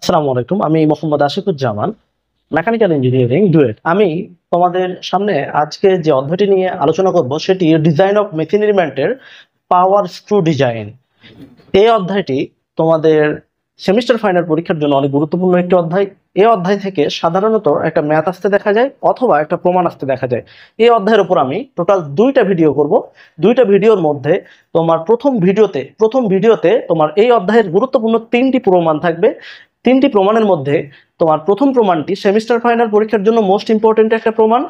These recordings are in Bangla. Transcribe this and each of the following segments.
আসসালামু আলাইকুম। আমি Mohammad Ashikuzzaman, mechanical engineering duet. আমি তোমাদের সামনে আজকে যে অধ্যায়টি নিয়ে আলোচনা করব সেটি ডিজাইন অফ মেশিন এলিমেন্টের পাওয়ার স্ক্রু ডিজাইন। এই অধ্যায়টি তোমাদের সেমিস্টার ফাইনাল পরীক্ষার জন্য অনেক গুরুত্বপূর্ণ একটি অধ্যায়। এই অধ্যায় থেকে সাধারণত একটা ম্যাথ আসতে দেখা যায় অথবা একটা প্রমাণ আসতে দেখা যায়। এই অধ্যায়ের উপর আমি টোটাল দুইটা ভিডিও করব। দুইটা ভিডিওর মধ্যে তোমার প্রথম ভিডিওতে তোমার এই অধ্যায়ের গুরুত্বপূর্ণ তিনটি প্রমাণ থাকবে। তিনটি প্রমাণের মধ্যে তোমার প্রথম প্রমাণটি সেমিস্টার ফাইনাল পরীক্ষার জন্য মোস্ট ইম্পর্টেন্ট একটা প্রমাণ,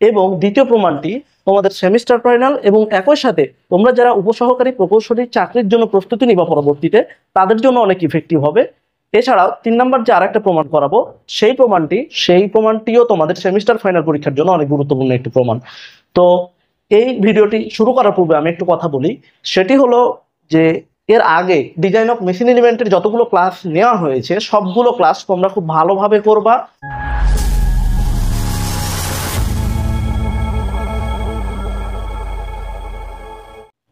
এবং দ্বিতীয় প্রমাণটি তোমাদের সেমিস্টার ফাইনাল এবং একই সাথে তোমরা যারা উপসহকারী প্রকৌশলী চাকরির জন্য প্রস্তুতি নিবা পরবর্তীতে তাদের জন্য অনেক ইফেক্টিভ হবে। এছাড়াও 3 নাম্বার যে আরেকটা প্রমাণ করাবো সেই প্রমাণটিও তোমাদের সেমিস্টার ফাইনাল পরীক্ষার জন্য অনেক গুরুত্বপূর্ণ একটি প্রমাণ। তো এই ভিডিওটি শুরু করার পূর্বে আমি একটু কথা বলি, সেটি হলো যে এর আগে ডিজাইন অফ মেশিন এলিমেন্টের যতগুলো ক্লাস নেওয়া হয়েছে সবগুলো ক্লাস তোমরা খুব ভালোভাবে করবা।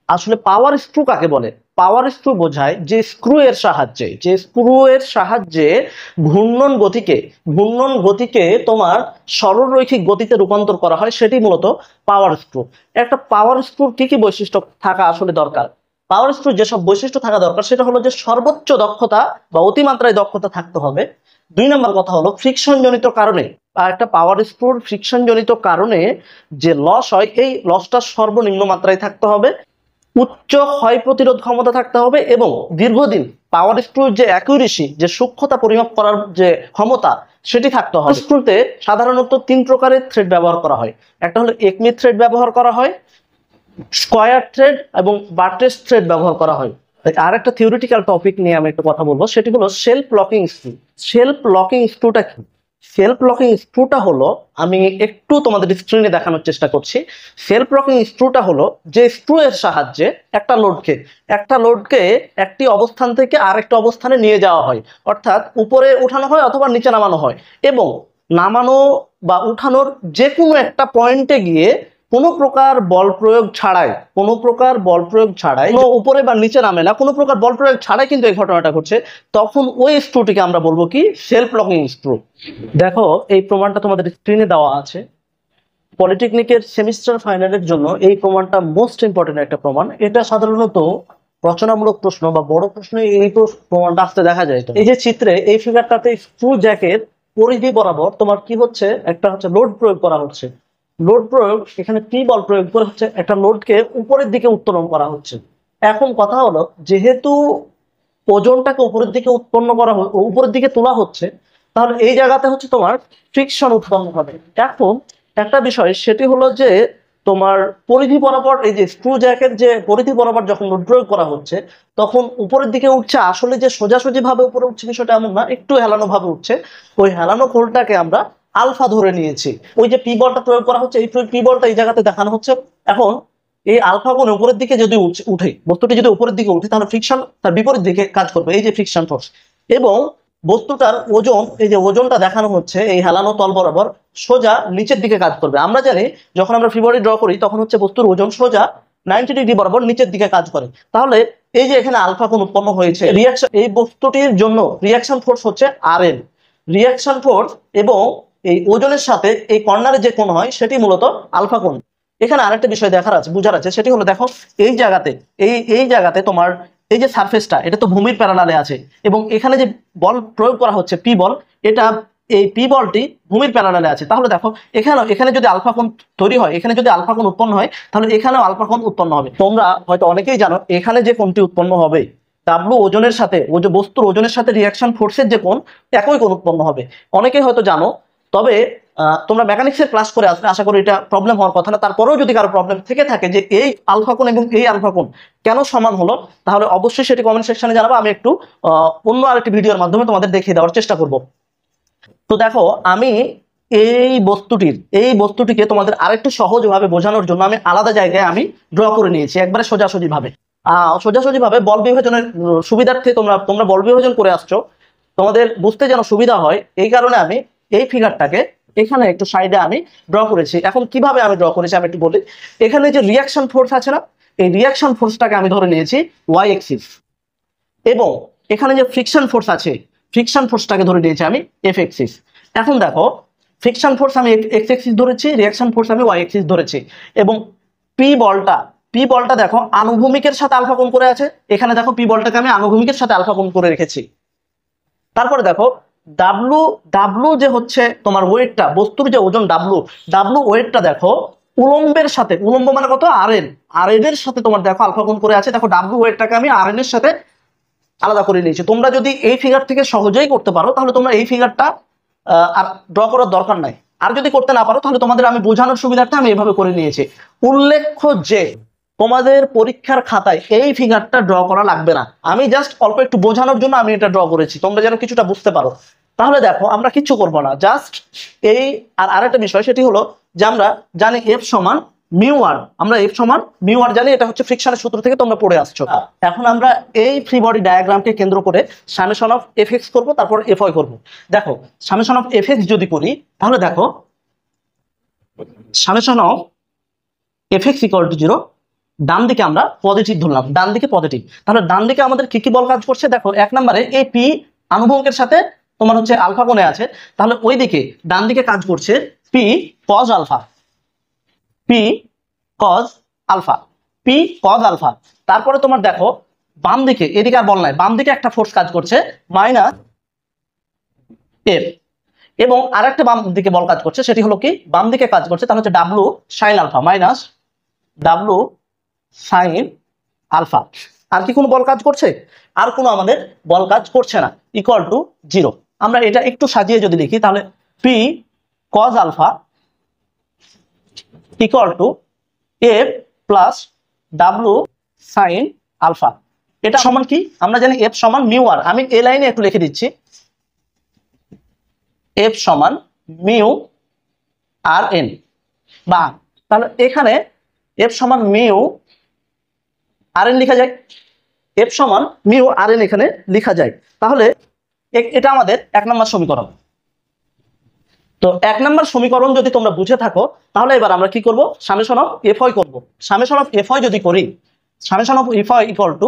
আসলে পাওয়ার স্ক্রু কাকে বলে? পাওয়ার স্ক্রু বোঝায় যে স্ক্রু এর সাহায্যে ঘূর্ণন গতিকে তোমার সরলরৈখিক গতিতে রূপান্তর করা হয়, সেটি মূলত পাওয়ার স্ক্রু। একটা পাওয়ার স্ক্রুর কি কি বৈশিষ্ট্য থাকা আসলে দরকার? পাওয়ার স্ক্রুর যেসব বৈশিষ্ট্য থাকা দরকার সেটা হলো যে সর্বোচ্চ দক্ষতা বা অতিমাত্রায় দক্ষতা থাকতে হবে। 2 নম্বর কথা হলো ফ্রিকশন জনিত কারণে, একটা পাওয়ার স্ক্রুর ফ্রিকশন জনিত কারণে যে লস হয় এই লসটা সর্বনিম্ন মাত্রায় থাকতে হবে। উচ্চ ক্ষয় প্রতিরোধ ক্ষমতা থাকতে হবে এবং দীর্ঘদিন পাওয়ার স্ক্রুর যে অ্যাকুরেসি, যে সূক্ষ্মতা পরিমাপ করার যে ক্ষমতা সেটি থাকতে হবে। স্ক্রুতে সাধারণত 3 প্রকারের থ্রেড ব্যবহার করা হয়। একটা হলো একমি থ্রেড ব্যবহার করা হয়, স্কয়ার থ্রেড এবং বাট্রেস থ্রেড ব্যবহার করা হয়। আর একটা থিওরিটিক্যাল টপিক নিয়ে আমি একটু কথা বলবো, সেটি হলো self locking screw. Self locking স্ক্রুটা কি? সেলফ লকিং স্ক্রুটা হলো, আমি একটু তোমাদের স্ক্রিনে দেখানোর চেষ্টা করছি। সেলফ লকিং স্ক্রুটা হলো যে স্ক্রু এর সাহায্যে একটা লোডকে একটি অবস্থান থেকে আরেকটা অবস্থানে নিয়ে যাওয়া হয়, অর্থাৎ উপরে উঠানো হয় অথবা নিচে নামানো হয়, এবং নামানো বা উঠানোর যে কোনো একটা পয়েন্টে গিয়ে কোনো প্রকার বল প্রয়োগ ছাড়াই উপরে বা নিচে নামে না, কোনো প্রকার বল প্রয়োগ ছাড়াই কিন্তু এই ঘটনাটা ঘটছে, তখন ওই স্ক্রুটিকে আমরা বলবো কি? Self locking screw. দেখো এই প্রমাণটা তোমাদের স্ক্রিনে দেওয়া আছে। পলিটেকনিকের সেমিস্টার ফাইনালের জন্য এই প্রমাণটা মোস্ট ইম্পর্টেন্ট একটা প্রমাণ। এটা সাধারণত রচনামূলক প্রশ্ন বা বড় প্রশ্নে এই প্রমাণটা আসতে দেখা যায়। এই যে চিত্রে এই ফিগারটাতে স্ক্রু জ্যাকের পরিধি বরাবর তোমার কি হচ্ছে, একটা হচ্ছে লোড প্রয়োগ করা হচ্ছে। লোড প্রয়োগ, এখানে পি বল প্রয়োগ করে হচ্ছে একটা লোডকে উপরের দিকে উত্তোলন করা হচ্ছে। এখন কথা হলো, যেহেতু ওজনটাকে উপরের দিকে তোলা হচ্ছে, তাহলে এই জায়গাতে হচ্ছে তোমার ফ্রিকশন উৎপন্ন হবে। এখন একটা বিষয়, সেটি হলো যে তোমার পরিধি বরাবর, এই যে স্ক্রু জ্যাকের যে পরিধি বরাবর যখন লোড প্রয়োগ করা হচ্ছে তখন উপরের দিকে উঠছে, আসলে যে সোজাসুজি ভাবে উপরে উঠছে বিষয়টা এমন না, একটু হেলানো ভাবে উঠছে। ওই হেলানো কোণটাকে আমরা আলফা ধরে নিয়েছি। ওই যে পি বলটা প্রয়োগ করা হচ্ছে, এই পি বলটা এই জায়গাতে দেখানো হচ্ছে। এখন এই আলফা কোণ উপরের দিকে যদি উঠে, বস্তুটি যদি উপরের দিকে উঠে, তাহলে ফ্রিকশন তার বিপরীত দিকে কাজ করবে, এই যে ফ্রিকশন ফোর্স। এবং বস্তুটার ওজন, এই যে ওজনটা দেখানো হচ্ছে এই হেলানো তল বরাবর সোজা নিচের দিকে কাজ করবে। আমরা জানি যখন আমরা ফ্রি বডি ড্র করি তখন হচ্ছে বস্তুর ওজন সোজা 90 ডিগ্রি বরাবর নিচের দিকে কাজ করে। তাহলে এই যে এখানে আলফা কোণ উৎপন্ন হয়েছে, রিয়াকশন, এই বস্তুটির জন্য রিয়াকশন ফোর্স হচ্ছে আরএল। রিয়াকশন ফোর্স এবং এই ওজনের সাথে এই কর্নারে যে কোণ হয় সেটি মূলত আলফা কোণ। এখানে আরেকটা বিষয় বুঝার আছে, সেটি হলো দেখো এই জায়গাতে তোমার এই যে সারফেসটা, এটা তো ভূমির প্যারালালে আছে, এবং এখানে যে বল প্রয়োগ করা হচ্ছে পি বল, এটা এই পি বলটি ভূমির প্যারালালে আছে। তাহলে দেখো এখানে যদি আলফা কোণ তৈরি হয়, এখানে যদি আলফা কোণ উৎপন্ন হয়, তাহলে এখানেও আলফা কোণ উৎপন্ন হবে। তোমরা হয়তো অনেকেই জানো এখানে যে কোণটি উৎপন্ন হবে ডাব্লু ওজনের সাথে, বস্তুর ওজনের সাথে রিয়াকশন ফোর্সের যে কোণ, একই কোণ উৎপন্ন হবে। অনেকেই হয়তো জানো, তবে তোমরা মেকানিক্সের ক্লাস করে আসবে, আশা করি এটা প্রবলেম হওয়ার কথা না। তারপরেও যদি কারো প্রবলেম থেকে থাকে যে এই আলফা কোণ এবং এই আলফা কোণ কেন সমান হলো, তাহলে অবশ্যই সেটি কমেন্ট সেকশনে জানাবো। আমি একটু অন্য আরেকটি ভিডিওর মাধ্যমে তোমাদের দেখিয়ে দেওয়ার চেষ্টা করব। তো দেখো, আমি এই বস্তুটিকে তোমাদের আরেকটু সহজভাবে বোঝানোর জন্য আমি আলাদা জায়গায় আমি ড্র করে নিয়েছি, একবারে সোজাসুজি ভাবে বল বিভাজনের সুবিধার্থে তোমরা বল বিভাজন করে আসছো, তোমাদের বুঝতে যেন সুবিধা হয় এই কারণে আমি এই ফিগারটাকে এখানে একটু সাইডে আমি ড্র করেছি। এখন কিভাবে আমি ড্র করেছি আমি একটু বলি। এখানে যে রিয়াকশন ফোর্স আছে না, এই রিয়াকশন ফোর্সটাকে আমি ধরে নিয়েছি ওয়াই অ্যাক্সিস, এবং এখানে যে ফ্রিকশন ফোর্স আছে ফ্রিকশন ফোর্সটাকে ধরে নিয়েছি আমি এফ এক্সিস। এখন দেখো ফ্রিকশন ফোর্স আমি এক্স এক্সিস ধরেছি, রিয়াকশন ফোর্স আমি ওয়াই এক্সিস ধরেছি, এবং পি বলটা দেখো আনুভূমিকের সাথে আলফা কোণ করে আছে। এখানে দেখো পি বলটাকে আমি আনুভূমিকের সাথে আলফা কোণ করে রেখেছি। তারপরে দেখো ডাব্লু ডাব্লু যে হচ্ছে তোমার ওয়েটটা, বস্তুর যে ওজন ডাব্লু ওয়েটটা দেখো উলম্বের সাথে, উলম্ব মানে কত, আর এর সাথে তোমার দেখো আলফা কোণ করে আছে। দেখো ডাব্লু ওয়েটটাকে আমি আর এর সাথে আলাদা করে নিয়েছি। তোমরা যদি এই ফিগার থেকে সহজেই করতে পারো তাহলে তোমরা এই ফিগারটা আর ড্র করার দরকার নাই। আর যদি করতে না পারো তাহলে তোমাদের আমি বোঝানোর সুবিধার্থে আমি এভাবে করে নিয়েছি। উল্লেখ্য যে তোমাদের পরীক্ষার খাতায় এই ফিগারটা ড্র করা লাগবে না, আমি জাস্ট অল্প একটু বোঝানোর জন্য আমি এটা ড্র করেছি, তোমরা যেন কিছুটা বুঝতে পারো। তাহলে দেখো আমরা কিচ্ছু করবো না, জাস্ট এই আরেকটা বিষয় সেটি হলো যে আমরা জানি এফ সমান মিউ আর, আমরা এফ সমান মিউ আর জানি, এটা হচ্ছে ফ্রিকশনের সূত্র থেকে তোমরা পড়ে আসছো। এখন আমরা এই ফ্রি বডি ডায়াগ্রামকে কেন্দ্র করে সামেশন অফ এফ এক্স করবো, তারপর এফ ওয়াই করবো। দেখো সামেশন অফ এফ এক্স যদি করি তাহলে দেখো summation of F x equal to 0, ডান দিকে আমরা পজিটিভ ধরলাম, ডান দিকে পজিটিভ। তাহলে ডান দিকে আমাদের কি কি বল কাজ করছে, দেখো এক নম্বরে এই পি আনুভূমিকের সাথে তোমার হচ্ছে আলফা কোণে আছে, তাহলে ওই দিকে ডান দিকে কাজ করছে P cos alpha, P cos alpha, P cos alpha. তারপরে তোমার দেখো বাম দিকে, এদিকে আর বল নাই, বাম দিকে একটা ফোর্স কাজ করছে মাইনাস এফ, এবং আরেকটা বাম দিকে বল কাজ করছে, সেটি হলো কি বাম দিকে কাজ করছে, তাহলে হচ্ছে W sine alpha minus W sine alpha. আর কি কোনো বল কাজ করছে? আর কোনো আমাদের বল কাজ করছে না, ইকুয়াল টু 0। আমরা এটা একটু সাজিয়ে যদি লিখি তাহলে P cos alpha equal to F plus W sine alpha. এটা সমান কি, আমরা জানি এফ সমান মিউ আর, আমি এই লাইনে একটু লিখে দিচ্ছি, এফ সমান মিউ আর এন, বা তাহলে এখানে এফ সমান মিউ আর এন লিখা যায়, এফ সমান মিউ আর এন এখানে লিখা যায়। তাহলে এটা আমাদের 1 নম্বর সমীকরণ। তো 1 নম্বর সমীকরণ যদি তোমরা বুঝে থাকো তাহলে এবার আমরা কি করব, সামেশন অফ এফ ওয়াই করব। সামেশন অফ এফ ওয়াই যদি করি, summation of F Y equal to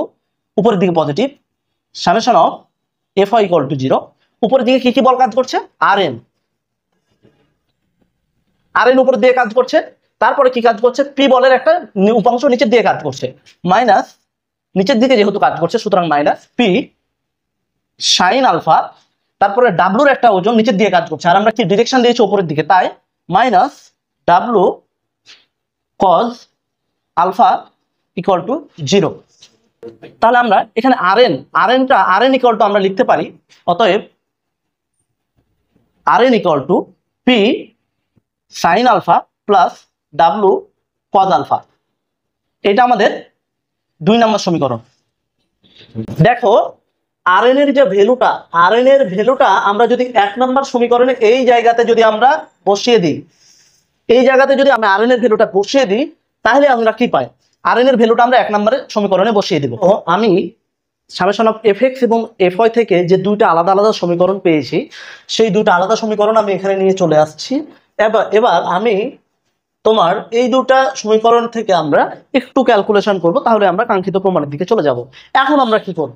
উপরের দিকে positive, summation of F Y equal to 0, উপরের দিকে কি কি বল কাজ করছে, আর এন উপরের দিকে কাজ করছে। তারপরে কি কাজ করছে, পি বলের একটা উপাংশ নিচের দিকে কাজ করছে, মাইনাস নিচের দিকে যেহেতু কাজ করছে সুতরাং মাইনাস পি সাইন আলফা, তারপরে ডাব্লুর একটা ওজন নিচের দিকে কাজ করছে, আর আমরা কি ডিরেকশন দিয়েছি উপরের দিকে, তাই minus W cos alpha equal to 0। তাহলে আমরা এখানে আর এন ইকুয়াল টু আমরা লিখতে পারি, অতএব R N equal to P sine alpha plus W cos alpha. এটা আমাদের 2 নম্বর সমীকরণ। দেখো আর এন এর যে ভ্যালুটা, আর এন এর ভ্যালুটা আমরা যদি 1 নম্বর সমীকরণে এই জায়গাতে যদি আমরা বসিয়ে দিই, এই জায়গাতে যদি আমি আর এন এর ভ্যালুটা বসিয়ে দিই তাহলে আমরা কি পাই, আর এন এর ভ্যালুটা আমরা 1 নম্বরের সমীকরণে বসিয়ে দিব। আমি সামেশন অফ এফ এক্স এবং এফ ওয়াই থেকে যে 2টা আলাদা আলাদা সমীকরণ পেয়েছি, সেই 2টা আলাদা সমীকরণ আমি এখানে নিয়ে চলে আসছি। এবার আমি তোমার এই 2টা সমীকরণ থেকে আমরা একটু ক্যালকুলেশন করব, তাহলে আমরা কাঙ্ক্ষিত প্রমাণের দিকে চলে যাব। এখন আমরা কি করব,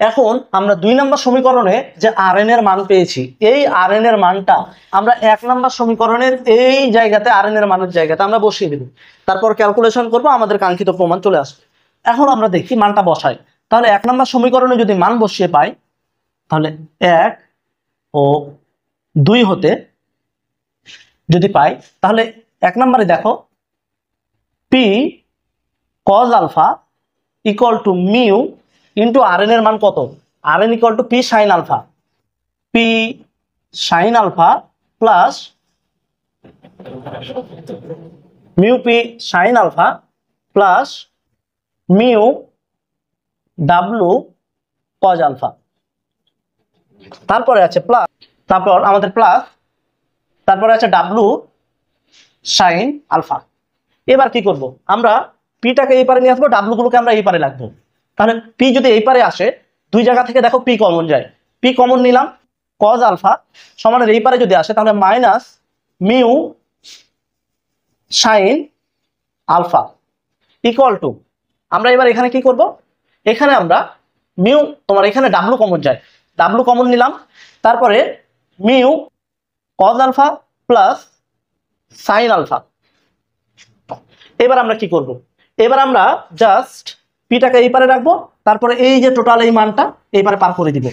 এখন আমরা 2 নম্বর সমীকরণে যে আর এন এর মান পেয়েছি, এই আর এন এর মানটা আমরা 1 নম্বর সমীকরণের এই জায়গাতে আর এন এর মানের জায়গাতে আমরা বসিয়ে দেব, তারপর ক্যালকুলেশন করব, আমাদের কাঙ্ক্ষিত প্রমাণ চলে আসবে। এখন আমরা দেখি মানটা বসাই, তাহলে 1 নম্বর সমীকরণে যদি মান বসিয়ে পাই তাহলে 1 ও 2 হতে যদি পাই তাহলে 1 নম্বরে দেখো P cos alpha equal to mu into R N এর মান কত, R N equal to P sine alpha, P sine alpha plus mu P sine alpha plus mu W cos alpha. তারপরে আছে প্লাস, তারপর আমাদের প্লাস, তারপরে আছে ডাব্লু সাইন আলফা। এবার কি করব, আমরা পিটাকে এই পারে নিয়ে আসবো, ডাব্লু গুলোকে আমরা এই পারে রাখবো। তাহলে পি যদি এই পারে আসে, 2 জায়গা থেকে দেখো পি কমন যায়, পি কমন নিলাম, কজ আলফা সমানের এই পারে যদি আসে তাহলে minus mu sine alpha equal to, আমরা এবার এখানে কি করব, এখানে আমরা মিউ, তোমার এখানে ডাব্লু কমন যায়, ডাব্লু কমন নিলাম, তারপরে mu cos alpha plus sine alpha. এবার আমরা কি করব, এবার আমরা জাস্ট পিটাকে এই পারে রাখবো, তারপরে এই যে টোটাল এই মানটা এই পারে পার করে দিব।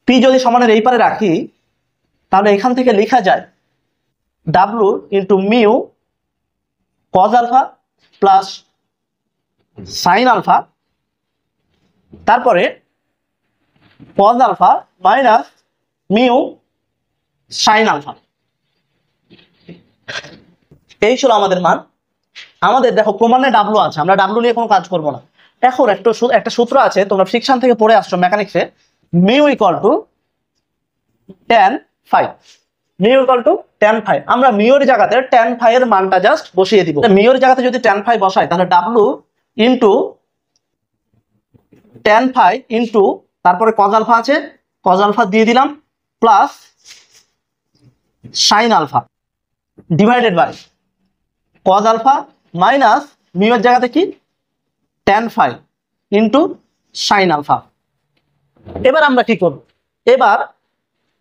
পি যদি সমানের এই পারে রাখি তাহলে এখান থেকে লেখা যায় W into mu cos alpha plus sine alpha, তারপরে cos alpha minus mu sine alpha. এই ছিল আমাদের মান। আমাদের দেখো প্রমাণে ডাব্লু আছে, আমরা ডাব্লু নিয়ে কোনো কাজ করব না। এখন একটা সূত্র আছে, তোমরা ফ্রিকশন থেকে পড়ে আসছো মেকানিক্সে, mu equal to tan phi, mu equal to tan phi। আমরা মিউর জায়গাতে tan phi এর মানটা জাস্ট বসিয়ে দিব। মিউর জায়গাতে যদি tan phi বসাই তাহলে W into tan phi into তারপরে কজ আলফা আছে, কজ আলফা দিয়ে দিলাম plus sine alpha divided by cos alpha minus মিউর জায়গাতে কি tan phi into sine alpha. এবার আমরা কি করব, এবার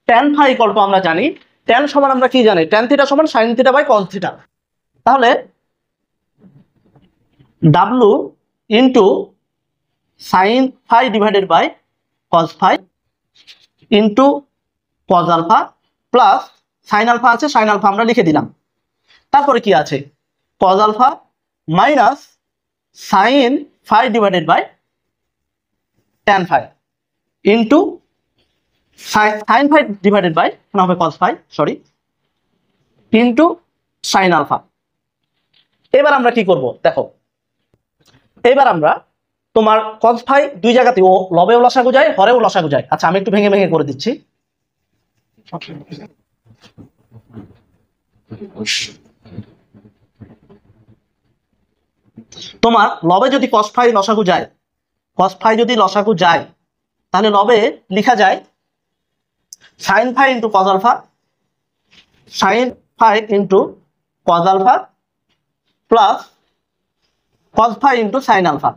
tan phi ইকুয়াল টু আমরা জানি tan সমান আমরা কি জানি, tan থিটা সমান sin theta by cos theta. তাহলে w into sin phi divided by cos phi into cos alpha plus sin alpha আছে, sin আলফা আমরা লিখে দিলাম। তারপরে কি আছে cos alpha minus sin phi divided by tan phi into sin phi divided by হবে cos phi sorry into sin alpha. এবার আমরা কি করব দেখো, এবার আমরা তোমার cos phi দুই জায়গাতে ও লবেও লসাগু যায় হরেও লসাগু যায়। আচ্ছা আমি একটু ভেঙে ভেঙে করে দিচ্ছি। তোমার লবে যদি cos phi লসাগু যায়, cos phi যদি লসাগু যায় তাহলে লবে লেখা যায় sin phi into cos alpha, sin phi into cos alpha plus cos phi into sin alpha,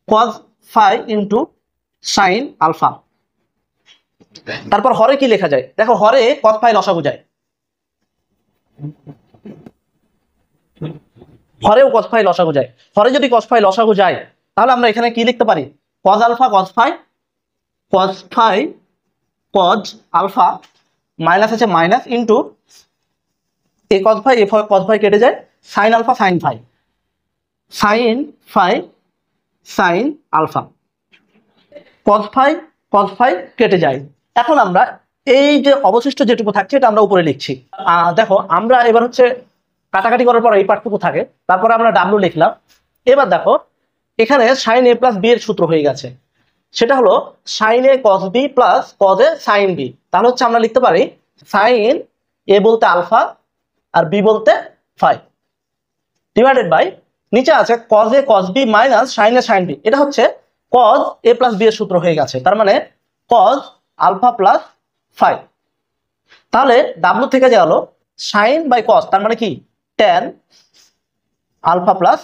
cos phi into sin alpha. তারপর হরে কি লেখা যায় দেখো, হরে cos phi লসাগু যায়, হরেও cos phi লসাগু যায়। হরে যদি cos phi লসাগু যায় তাহলে আমরা এখানে কি লিখতে পারি cos alpha cos phi, cos phi cos alpha minus আছে মাইনাস ইন্টু এই cos phi cos phi কেটে যায় sin alpha sin phi, sin phi sin alpha, cos phi কেটে যায়। এখন আমরা এই যে অবশিষ্ট যেটুকু থাকছে এটা আমরা উপরে লিখছি। দেখো আমরা এবার হচ্ছে কাটাকাটি করার পর এই পার্টটুকু থাকে, তারপরে আমরা ডাব্লু লিখলাম। এবার দেখো এখানে sin a প্লাস বি এর সূত্র হয়ে গেছে, সেটা হলো sin a cos b plus cos a sin b। তাহলে হচ্ছে আমরা লিখতে পারি sin a বলতে আলফা আর b বলতে phi ডিভাইডেড বাই নিচে আছে cos a cos b minus sin a sin b। এটা হচ্ছে cos a প্লাস b এর সূত্র হয়ে গেছে, তার মানে cos আলফা প্লাস phi। তাহলে w থেকে যা হলো sin বাই cos, তার মানে কি tan আলফা প্লাস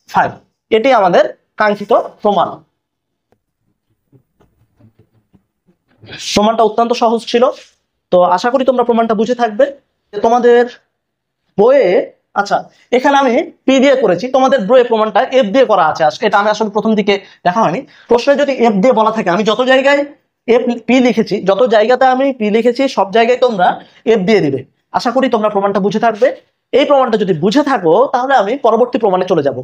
phi। এটি আমাদের কাঙ্ক্ষিত প্রমাণ। প্রমাণটা অত্যন্ত সহজ ছিল, তো আশা করি তোমরা প্রমাণটা বুঝে থাকবে। তোমাদের বইয়ে আচ্ছা এখানে আমি পি দিয়ে করেছি, তোমাদের বইয়ে প্রমাণটা এফ দিয়ে করা আছে। এটা আমি আসলে প্রথম দিকে দেখা হয়নি, প্রশ্নে যদি এফ দিয়ে বলা থাকে, আমি যত জায়গায় এফ পি লিখেছি, যত জায়গাতে আমি পি লিখেছি সব জায়গায় তোমরা এফ দিয়ে দিবে। আশা করি তোমরা প্রমাণটা বুঝে থাকবে। এই প্রমাণটা যদি বুঝে থাকো তাহলে আমি পরবর্তী প্রমাণে চলে যাব।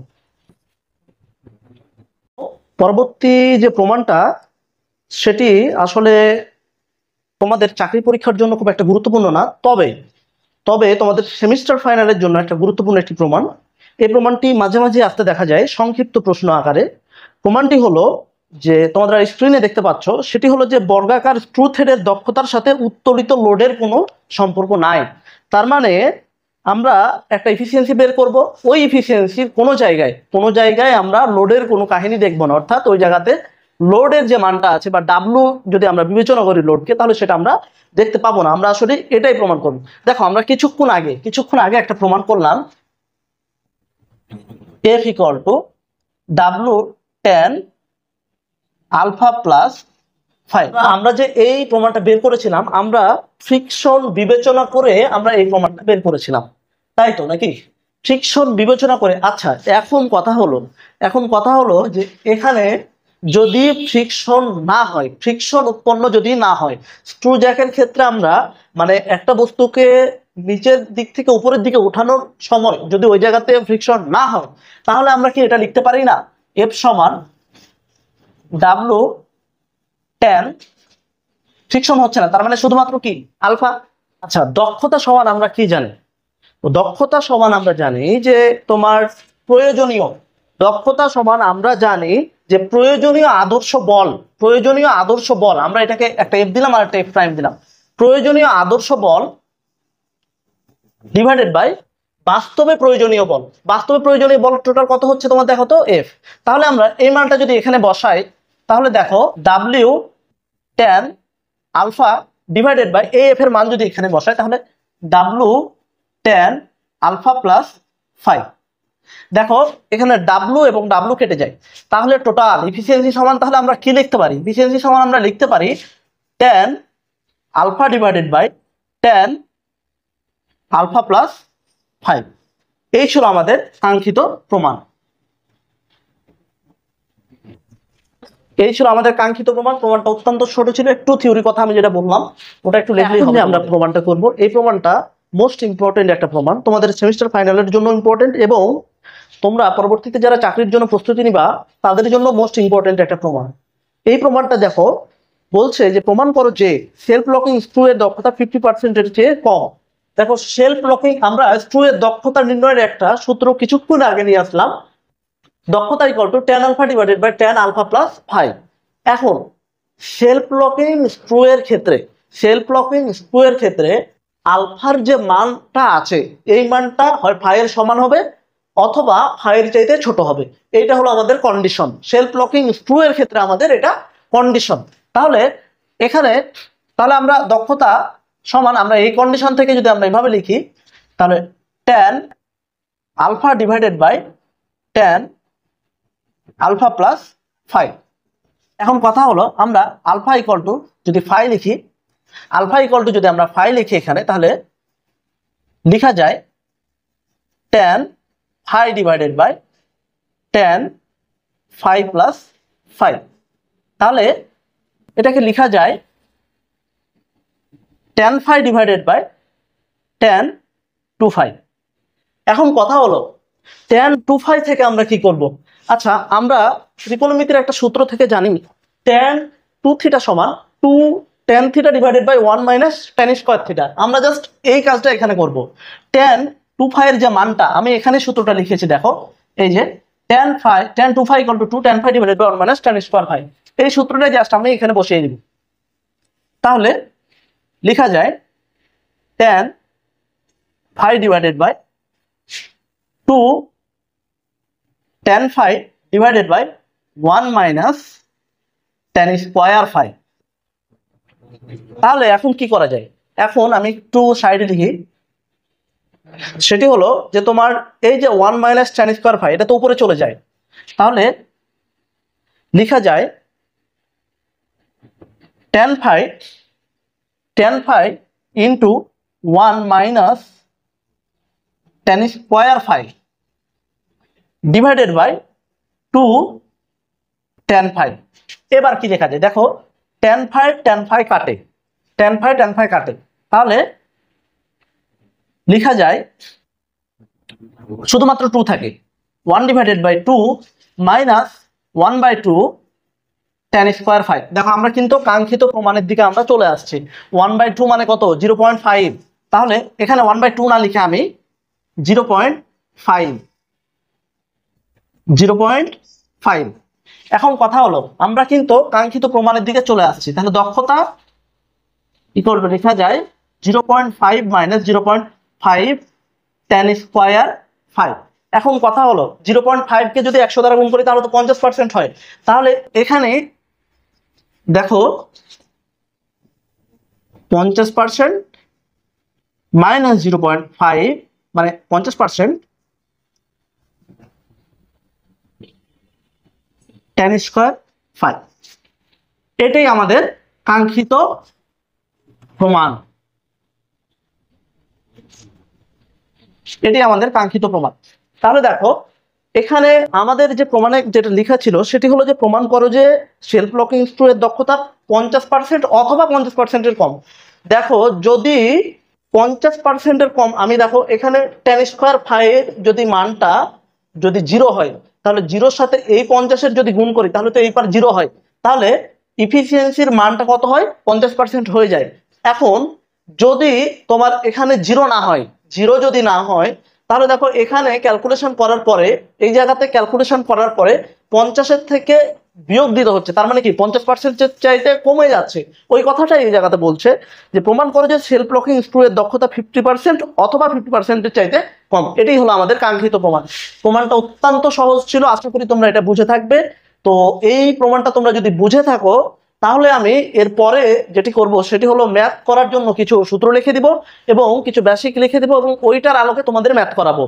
পরবর্তী যে প্রমাণটা সেটি আসলে তোমাদের চাকরি পরীক্ষার জন্য খুব একটা গুরুত্বপূর্ণ না, তবে তোমাদের সেমিস্টার ফাইনালের জন্য একটা গুরুত্বপূর্ণ একটি প্রমাণ। এই প্রমাণটি মাঝে মাঝে আসতে দেখা যায় সংক্ষিপ্ত প্রশ্ন আকারে। প্রমাণটি হলো যে তোমরা স্ক্রিনে দেখতে পাচ্ছ, সেটি হলো যে বর্গাকার স্ক্রু থ্রেডের দক্ষতার সাথে উত্তোলিত লোডের কোনো সম্পর্ক নাই। তার মানে আমরা একটা এফিসিয়েন্সি বের করব, ওই এফিসিয়েন্সির কোনো জায়গায় আমরা লোডের কোনো কাহিনী দেখব না, অর্থাৎ ওই জায়গাতে লোডের যে মানটা আছে বা ডাব্লু যদি আমরা বিবেচনা করি লোডকে, তাহলে সেটা আমরা দেখতে পাবো না। আমরা আসলে এটাই প্রমাণ করব। দেখো আমরা কিছুক্ষণ আগে একটা প্রমাণ করলাম, F equal to W tan alpha plus five. আমরা যে এই প্রমাণটা বের করেছিলাম, আমরা ফ্রিকশন বিবেচনা করে আমরা এই প্রমাণটা বের করেছিলাম, তাই তো নাকি? ফ্রিকশন বিবেচনা করে। আচ্ছা, এখন কথা হলো যে এখানে যদি ফ্রিকশন না হয়, ফ্রিকশন উৎপন্ন যদি না হয়, স্ক্রু জ্যাকের ক্ষেত্রে আমরা মানে একটা বস্তুকে নিচের দিক থেকে উপরের দিকে ওঠানোর সময় যদি ওই জায়গাতে ফ্রিকশন না হয়, তাহলে আমরা কি এটা লিখতে পারি না, এফ সমান ডাব্লু ট্যান, ফ্রিকশন হচ্ছে না, তার মানে শুধুমাত্র কি আলফা। আচ্ছা, দক্ষতা সমান আমরা কি জানি? দক্ষতা সমান আমরা জানি যে তোমার প্রয়োজনীয়, দক্ষতা সমান আমরা জানি যে প্রয়োজনীয় আদর্শ বল, আমরা এটাকে একটা এফ দিলাম আর একটা এফ প্রাইম দিলাম, প্রয়োজনীয় আদর্শ বল ডিভাইডেড বাই বাস্তবে প্রয়োজনীয় বল। বাস্তবে প্রয়োজনীয় বল টোটাল কত হচ্ছে তোমার দেখো তো, এফ। তাহলে আমরা এই মানটা যদি এখানে বসাই, তাহলে দেখো W tan alpha divided by F এর মান যদি এখানে বসাই, তাহলে W tan alpha plus five. দেখো এখানে ডাব্লু এবং ডাব্লু কেটে যায়, তাহলে টোটাল ইফিসিয়েন্সি সমান, তাহলে আমরা কি লিখতে পারি? ইফিসিয়েন্সি সমান আমরা লিখতে পারি tan alpha divided by tan alpha plus five. এই ছিল আমাদের কাঙ্ক্ষিত প্রমাণ। প্রমাণটা অত্যন্ত ছোট ছিল, একটু থিওরি কথা আমি যেটা বললাম ওটা একটু লিখলেই হবে। আমরা প্রমাণটা করব। এই প্রমাণটা মোস্ট ইম্পর্টেন্ট একটা প্রমাণ, তোমাদের সেমিস্টার ফাইনালের জন্য ইম্পর্টেন্ট, এবং তোমরা পরবর্তীতে যারা চাকরির জন্য প্রস্তুতি নিবা তাদের জন্য মোস্ট ইম্পর্টেন্ট একটা প্রমাণ। এই প্রমাণটা দেখো, বলছে যে প্রমাণ করো যে সেলফ লকিং স্ক্রু এর দক্ষতা 50%-এর চেয়ে কম। দেখো সেলফ লকিং, আমরা স্ক্রু এর দক্ষতা নির্ণয়ের একটা সূত্র কিছুক্ষণ আগে নিয়ে আসলাম, দক্ষতা equal to tan alpha divided by tan alpha plus five. এখন সেলফ লকিং স্ক্রু এর ক্ষেত্রে আলফার যে মানটা আছে, এই মানটা হয় ফাইয়ের সমান হবে অথবা ফাইয়ের চাইতে ছোট হবে। এইটা হলো আমাদের কন্ডিশন। সেলফ লকিং স্ক্রু এর ক্ষেত্রে আমাদের এটা কন্ডিশন। তাহলে আমরা দক্ষতা সমান, আমরা এই কন্ডিশন থেকে যদি আমরা এভাবে লিখি, তাহলে tan alpha divided by tan alpha plus five. এখন কথা হলো, আমরা আলফা ইকুয়াল টু যদি ফাই লিখি, এখানে, তাহলে লেখা যায় tan phi divided by tan phi plus five. তাহলে এটাকে লেখা যায় tan phi divided by tan two phi. এখন কথা হলো, ট্যান টু ফাই থেকে আমরা কি করব? আচ্ছা, আমরা ত্রিকোণমিতির একটা সূত্র থেকে জানি ট্যান টু থিটা সমান two tan theta divided by 1 minus tan square theta. আমরা জাস্ট এই কাজটা এখানে করব। ট্যান টু ফাই এর যে মানটা আমি এখানে সূত্রটা লিখেছি, দেখো এই যে tan two phi equal to 2 tan phi divided by 1 minus tan square phi. এই সূত্রটা জাস্ট আমি এখানে বসিয়ে দিব। তাহলে লেখা যায় tan phi divided by 2 tan phi divided by 1 minus tan square phi. তাহলে এখন কি করা যায়? এখন আমি একটু সাইডে লিখি, সেটি হলো যে তোমার এই যে 1 মাইনাস ট্যান স্কোয়ার ফাই, এটা তো উপরে চলে যায়, তাহলে লেখা যায় tan phi into 1 minus tan square phi divided by 2 tan phi. এবার কি লেখা যায়? দেখো ট্যান ফাই কাটে, তাহলে লেখা যায় শুধুমাত্র 2 থাকে, 1 divided by 2 minus 1 by 2 tan square phi. দেখো আমরা কিন্তু কাঙ্ক্ষিত প্রমাণের দিকে আমরা চলে আসছি। 1 বাই 2 মানে কত? 0.5। তাহলে এখানে 1 বাই 2 না লিখে আমি 0.5। এখন কথা হলো, আমরা কিন্তু কাঙ্ক্ষিত প্রমাণের দিকে চলে আসছি। তাহলে দক্ষতা ইকুয়াল টু লেখা যায় 0.5 মাইনাস 0.5 ট্যান স্কোয়ার ফাই। এখন কথা হলো, 0.5 কে যদি 100 দ্বারা গুণ করি তাহলে তো 50% হয়। তাহলে এখানে দেখো 50% মাইনাস 0.5 মানে 50% ট্যান স্কোয়ার ফাই। এটাই আমাদের কাঙ্ক্ষিত প্রমাণ। এটাই আমাদের কাঙ্ক্ষিত প্রমাণ। তাহলে দেখো এখানে আমাদের যে প্রমাণে যেটা লেখা ছিল সেটি হলো যে প্রমাণ করো যে সেলফ লকিং স্ক্রু এর দক্ষতা 50% অথবা 50%-এর কম। দেখো যদি 50%-এর কম, আমি দেখো এখানে tan স্কোয়ার ফাইভ যদি মানটা যদি 0 হয়, তাহলে 0-র সাথে এই 50-এর যদি গুণ করি তাহলে তো এই পার 0 হয়, তাহলে ইফিসিয়েন্সির মানটা কত হয়? 50% হয়ে যায়। এখন যদি তোমার এখানে 0 না হয়, 0 যদি না হয়, তাহলে দেখো এখানে ক্যালকুলেশন করার পরে, এই জায়গাতে ক্যালকুলেশন করার পরে 50-এর থেকে বিয়োগ দিতে হচ্ছে, তার মানে কি 50% চাইতে কমে যাচ্ছে। ওই কথাটাই এই জায়গাতে বলছে যে প্রমাণ করে যে সেলফ লকিং স্ক্রু এর দক্ষতা 50% অথবা 50%-এর চাইতে কম। এটাই হলো আমাদের কাঙ্ক্ষিত প্রমাণ। প্রমাণটা অত্যন্ত সহজ ছিল, আশা করি তোমরা এটা বুঝে থাকবে। তো এই প্রমাণটা তোমরা যদি বুঝে থাকো, তাহলে আমি এরপরে যেটি করব সেটি হলো ম্যাথ করার জন্য কিছু সূত্র লিখে দিব এবং কিছু বেসিক লিখে দিব এবং ওইটার আলোকে তোমাদের ম্যাথ করাবো।